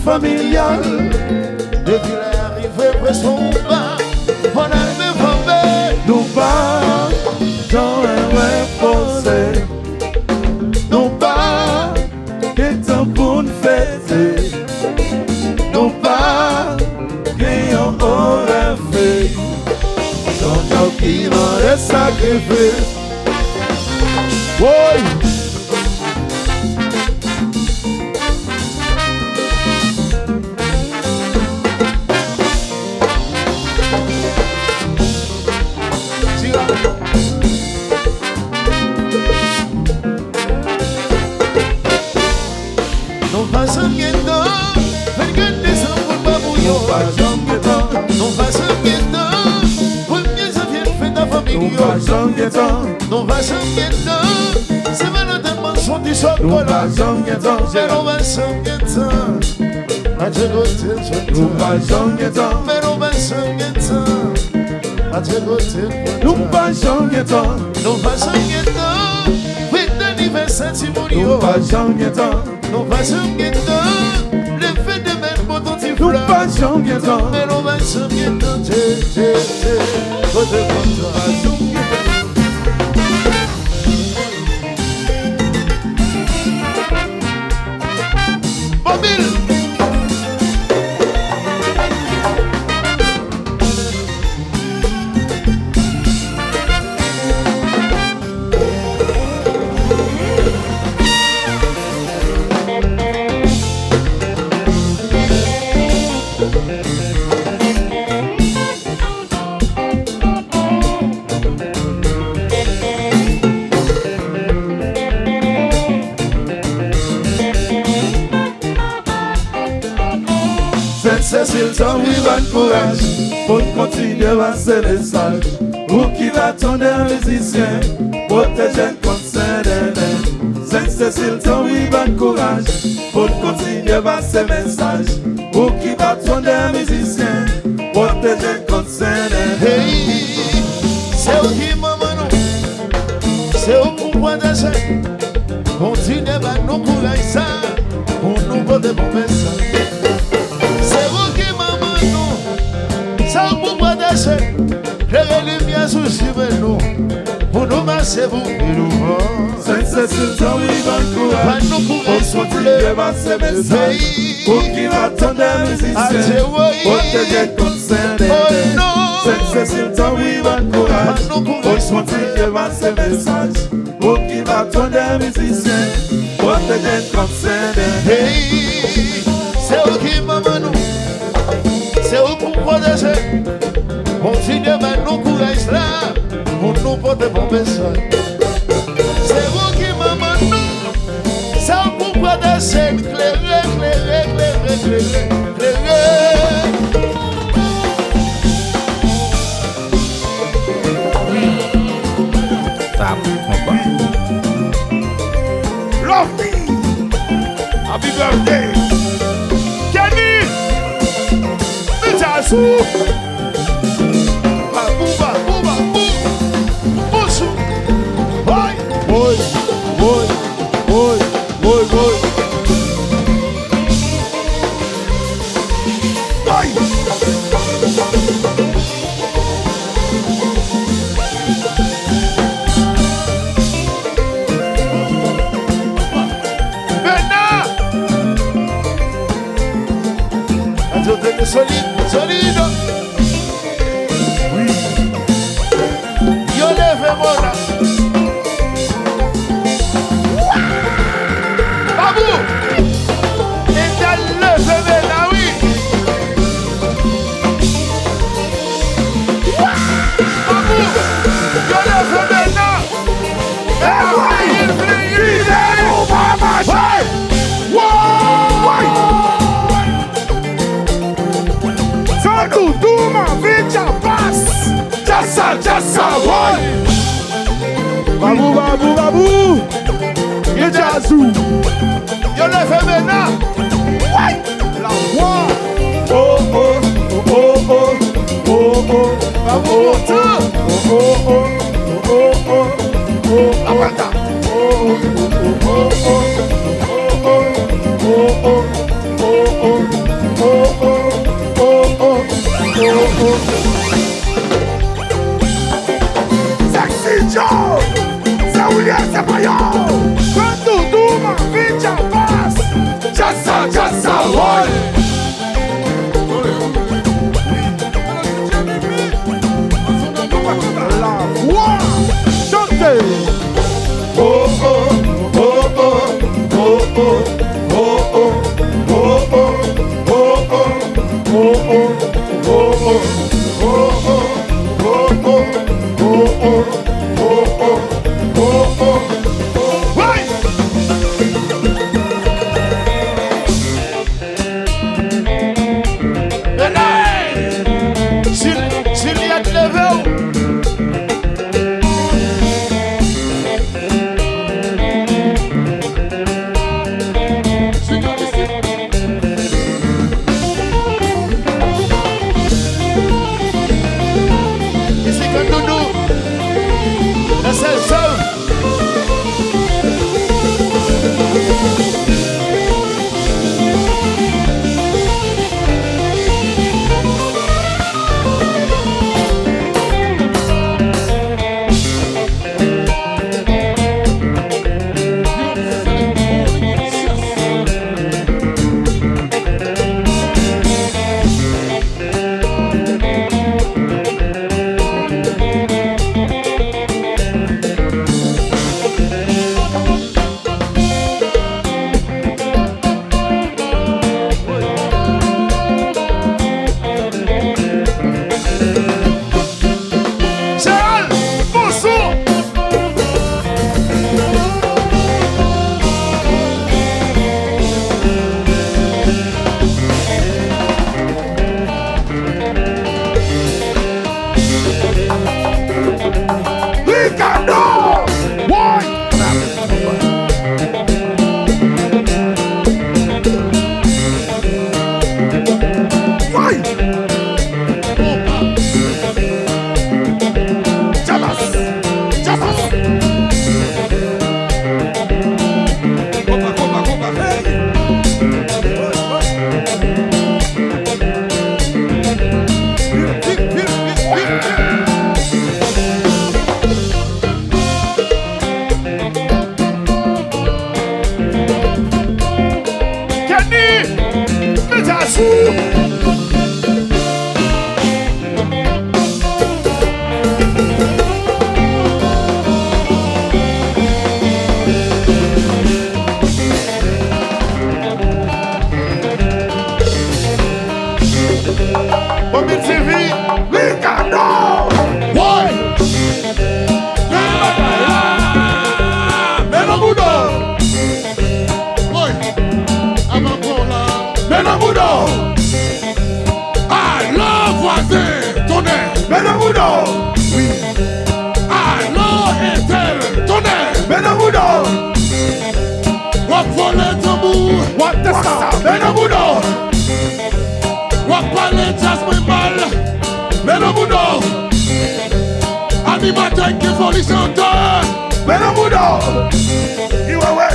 Familial, depuis l'arrivée presque on va, on a le formé. Nous pas, j'en ai reposé. Nous pas, qu'est temps pour nous fêter. Nous pas, qu'ayons aurait fait. J'en qui m'en est sacrifié. Oui. Non va s'inquiéter, c'est Valentin Manson du chocolat. Mais non va s'inquiéter, à tes côtés, nous va s'inquiéter. Mais non va s'inquiéter, à tes côtés, nous va s'inquiéter. Non va s'inquiéter, oui d'anniversaire Timorio. Nous va s'inquiéter, non va s'inquiéter, le fait de mettre mon petit fleur. Nous va s'inquiéter, mais non va s'inquiéter, côté contre. Sainte Cecile, t'en vive courage pour continuer à passer les messages. Vous qui l'attendez un musicien, protégez le concert d'elle. Sainte Cecile, t'en vive courage pour continuer à passer les messages. Vous qui l'attendez un musicien, protégez le concert d'elle. Hey, c'est où qui maman nous, c'est où pour moi d'achat. Continuez à nous courage ça, pour nous porter bon message. Ça vous pas d'acheter, les lumières sous nous, pour nous masser vous et nous. Sainte Cecile, t'en vive courage, pour continuer à passer mes messages. Pour qui m'attendent un musicien, protégez le concert d'elle. Sainte Cecile, t'en vive courage, pour continuer à passer mes messages. Pour qui m'attendent un musicien, protégez le concert d'elle. C'est où qui maman nous. C'est où pour protéger. Continuez à nous courage là pour nous porter bon message. C'est vous qui maman nous. C'est où pour protéger. Éclairer. Stop, Konpa. Lofty. Happy birthday. Kenny. Bouda, Boussou. Boy. Babou, babou, babou. Et Jazou. Yo le fais maintenant. Ouais. La voix. Oh, oh, oh, oh, oh, oh, oh. Babou, montant. Oh, oh, oh, oh, oh, oh. La banda. Oh, oh, oh, oh, Sexy Joe. C'est William, c'est Mayo. quand tout ma vie passe, Just a boy. la voix chantez. Oh oh oh oh oh oh oh oh oh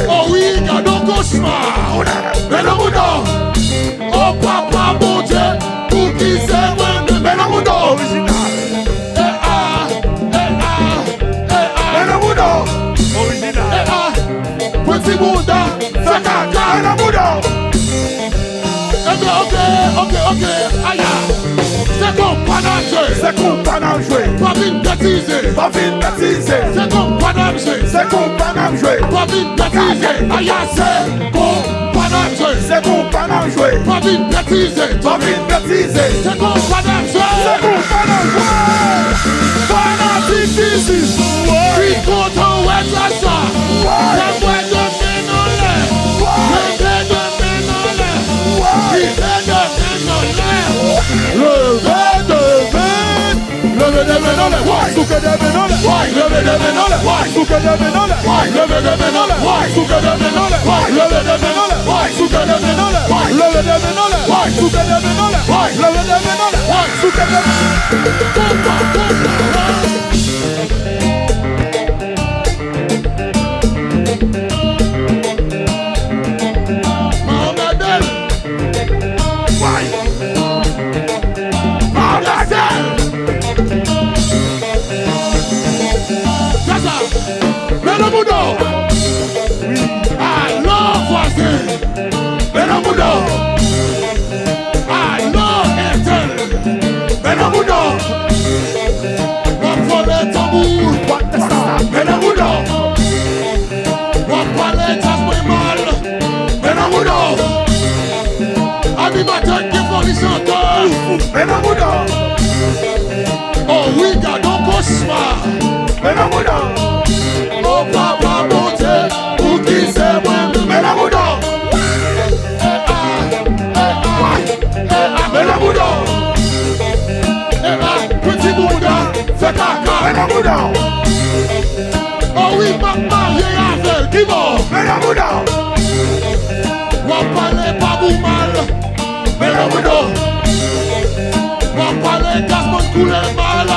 Oh oui, gardons cauchemar. Oh papa, mon Dieu, pour qui c'est moi, mais non, non, original. Original. Petit Bouda, c'est caca, Bouda. Ok, aïe. C'est Konpa n'a joué. C'est Konpa n'a joué. Pas vite bêtiser. Pas vite bêtiser. C'est Konpa n'a joué. C'est Konpa n'a joué. Pas vite bêtiser. Aïe, c'est Konpa n'a joué. C'est Konpa n'a joué. Pas vite bêtiser. Pas vite bêtiser. C'est Konpa n'a joué. C'est Konpa n'a joué. Fanatique ici. Puis content, ouais, ça. La boîte de ménolé. Le verre de vin, le levez des mains dans les airs, souquez des mains dans les airs, levez des mains dans les airs, souquez des mains dans les airs, levez des mains dans les airs, souquez des mains dans les airs, levez des mains dans les airs, souquez des mains dans les airs, levez des mains dans les airs, souquez des mains dans les airs, levez des mains dans les airs, souquez des Oh oui, gardons cauchemar. Oh papa monté, pour qui c'est moi. Petit Bouda, fais caca. Oh oui, papa, y'a avec qui mort. On parle pas pour mal. On parle gaz mon couleur mal.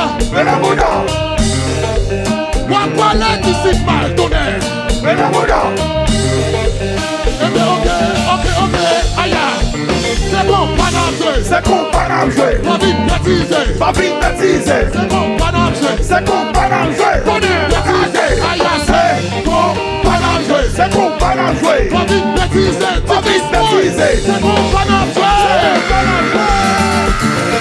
On parle Disip mal donné. Ok, aïe. C'est bon, pas d'argent. C'est con, pas d'argent. Pas vite baptisé. Pas vite baptisé. C'est bon, pas d'argent. C'est con, pas d'argent. Baptisé. Aïe, c'est bon, pas d'argent. C'est con, pas d'argent. Pas vite baptisé. Pas vite baptisé. C'est bon, pas d'argent.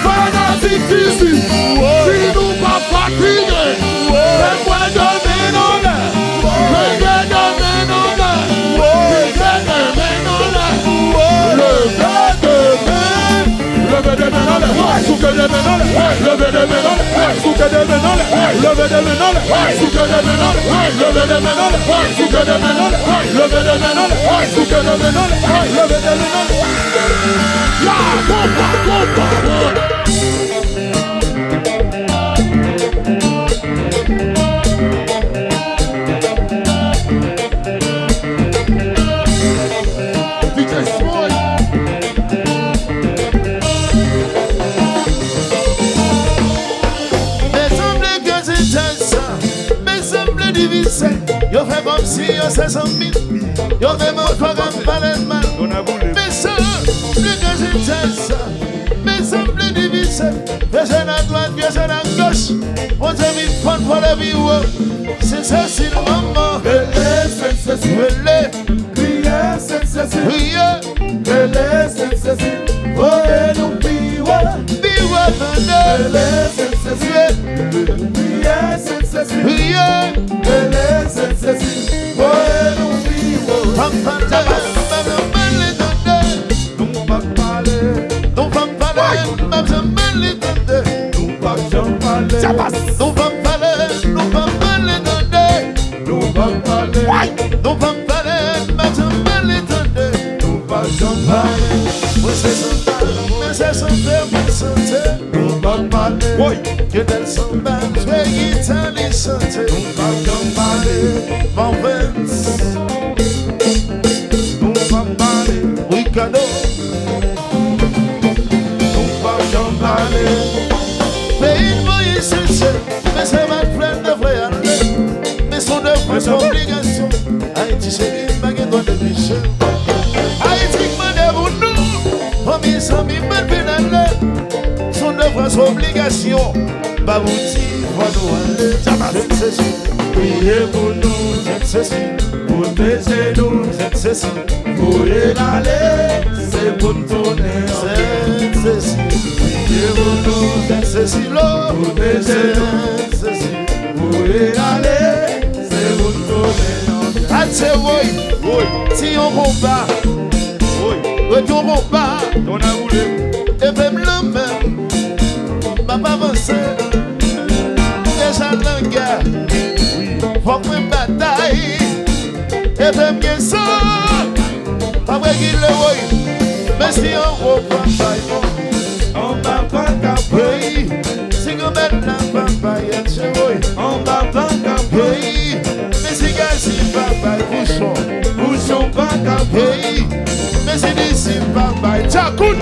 Fanatique ici. Si nous pas fatigués. C'est quoi de ménonne. Levez des mains dans les airs, souquez des mains dans les airs, levez des mains dans les airs, souquez des mains dans les airs, levez des mains dans les airs, souquez des mains dans les airs, levez des mains dans les airs, souquez des mains dans les airs, levez des mains dans les airs, souquez des mains dans les airs, levez des mains dans les airs. Ya, Konpa. Yo fait comme si yo c'est 100 000. Yo fait mon programme parler de mal. Mais ça, plus que j'étais ça. Mais ça me divise. Personne à droite, personne à gauche. On t'a mis fun pour la vie. Sainte Cecile, maman. Sainte Cecile. Criez Sainte Cecile. Sainte Cecile. Oh, et nous biwa. Sainte Cecile. Criez Sainte Cecile. Sainte Cecile. Oh, et nous biwa. Que del samba, soyez allés chanter. Mon Vince, oui, cadeau. Mais il voyait chercher, mais c'est ma pleine de vrai aller. Mais son devoir, son obligation. Haïti, c'est une baguette de biche. Haïti, madame, nous, famille, sans mi, belle pénale. Son devoir, son obligation. Babouti, voilà, Sainte Cecile. Priez pour nous, Sainte Cecile. protégez-nous, Sainte Cecile. pour y aller, c'est pour tourner. Sainte Cecile. Priez pour nous, Sainte Cecile. protégez-nous, Sainte Cecile. pour y aller, c'est pour tourner. Atse woy, si on combat, retour combat, On a voulu, et même le même, m'a pas avancé, déjà la guerre, faut que bataille, et même que ça, pas vrai qu'il le voy, mais si on combat, on va pas caper. si on met la main, c'est Disip, bye bye. Tchakoun.